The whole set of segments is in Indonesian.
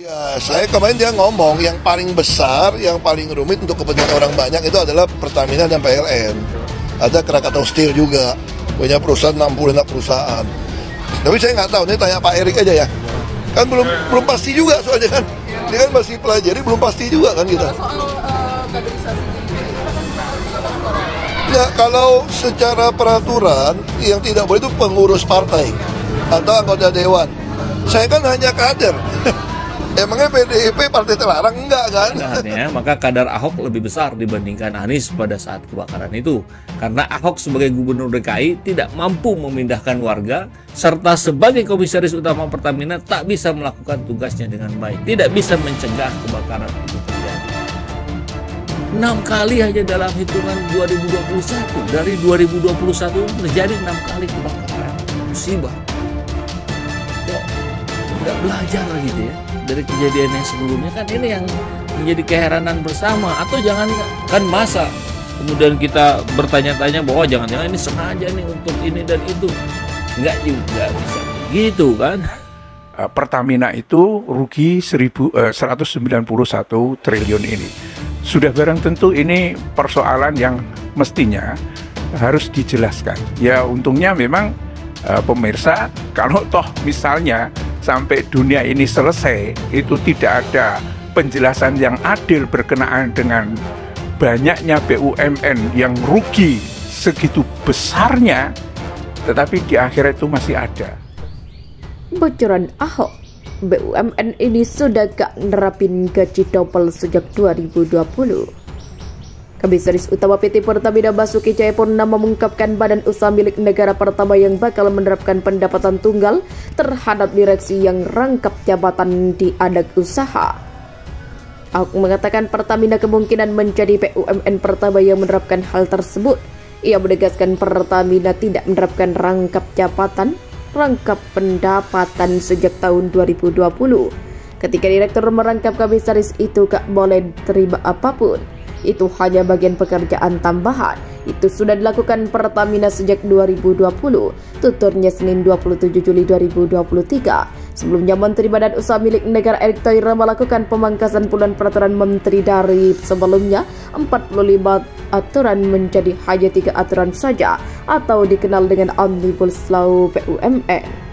Ya, saya kemarin dia ngomong yang paling besar, yang paling rumit untuk kepentingan orang banyak itu adalah Pertamina dan PLN. Ada Krakatau Steel juga, punya perusahaan 66 perusahaan. Tapi saya nggak tahu, ini tanya Pak Erik aja ya. Kan belum pasti juga soalnya kan. Dia kan masih pelajari, belum pasti juga kan kita. Kaderisasi Ya, kalau secara peraturan yang tidak boleh itu pengurus partai atau anggota dewan. Saya kan hanya kader. Emangnya PDIP partai terlarang? Enggak kan? Ya, maka kadar Ahok lebih besar dibandingkan Anies pada saat kebakaran itu. Karena Ahok sebagai gubernur DKI tidak mampu memindahkan warga, serta sebagai komisaris utama Pertamina tak bisa melakukan tugasnya dengan baik. Tidak bisa mencegah kebakaran itu terjadi. 6 kali aja dalam hitungan 2021. Dari 2021 terjadi 6 kali kebakaran. Musibah. Kok nggak belajar gitu ya dari kejadian yang sebelumnya? Kan ini yang menjadi keheranan bersama. Atau jangan kan masa kemudian kita bertanya-tanya bahwa jangan-jangan ini sengaja nih untuk ini dan itu. Enggak juga bisa gitu kan. Pertamina itu rugi 191 triliun ini. Sudah barang tentu ini persoalan yang mestinya harus dijelaskan. Ya untungnya memang pemirsa, kalau toh misalnya sampai dunia ini selesai, itu tidak ada penjelasan yang adil berkenaan dengan banyaknya BUMN yang rugi segitu besarnya, tetapi di akhirat itu masih ada. Bocoran Ahok, BUMN ini sudah gak nerapin gaji double sejak 2020. Komisaris Utama PT Pertamina Basuki Cahayapurnama mengungkapkan badan usaha milik negara pertama yang bakal menerapkan pendapatan tunggal terhadap direksi yang rangkap jabatan di anak usaha. Ahok mengatakan Pertamina kemungkinan menjadi BUMN pertama yang menerapkan hal tersebut. Ia menegaskan Pertamina tidak menerapkan rangkap jabatan, rangkap pendapatan sejak tahun 2020. Ketika direktur merangkap komisaris itu gak boleh terima apapun. Itu hanya bagian pekerjaan tambahan. Itu sudah dilakukan Pertamina sejak 2020, tuturnya Senin 27 Juli 2023. Sebelumnya Menteri Badan Usaha milik negara Erick Thohir melakukan pemangkasan puluhan peraturan menteri dari sebelumnya 45 aturan menjadi hanya 3 aturan saja atau dikenal dengan Omnibus Law BUMN.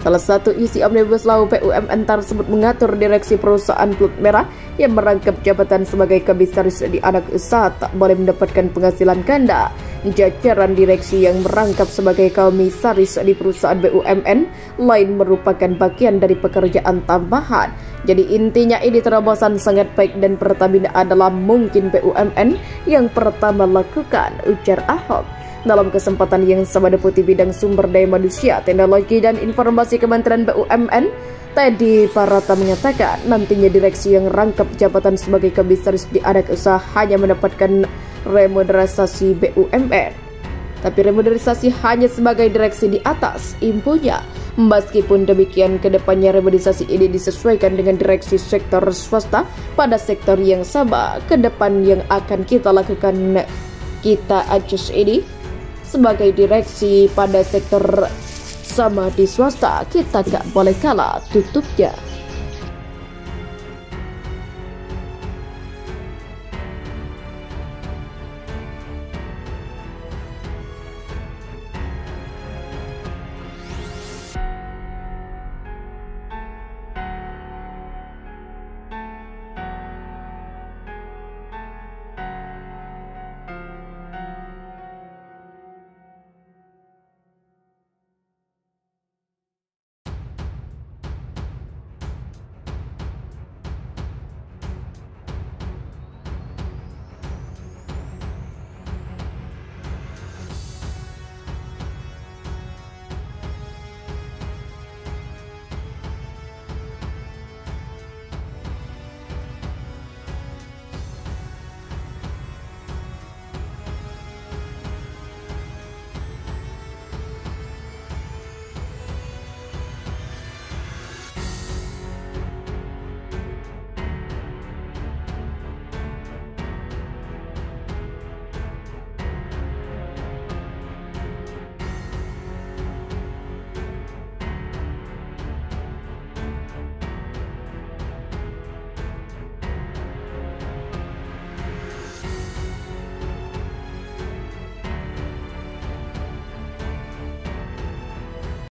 Salah satu isi Omnibus Law BUMN tersebut mengatur direksi perusahaan plat merah yang merangkap jabatan sebagai komisaris di anak usaha tak boleh mendapatkan penghasilan ganda. Jajaran direksi yang merangkap sebagai komisaris di perusahaan BUMN lain merupakan bagian dari pekerjaan tambahan. Jadi intinya ini terobosan sangat baik dan Pertamina adalah mungkin BUMN yang pertama lakukan, ujar Ahok. Dalam kesempatan yang sama, Deputi Bidang Sumber Daya Manusia, Teknologi dan Informasi Kementerian BUMN, Teddy Parata mengatakan nantinya direksi yang rangkap jabatan sebagai komisaris di anak usaha hanya mendapatkan remunerasi BUMN. Tapi remunerasi hanya sebagai direksi di atas, impunya. Meskipun demikian, kedepannya remunerasi ini disesuaikan dengan direksi sektor swasta pada sektor yang sama. Kedepan yang akan kita lakukan, kita adjust ini sebagai direksi pada sektor sama di swasta, kita gak boleh kalah, tutupnya.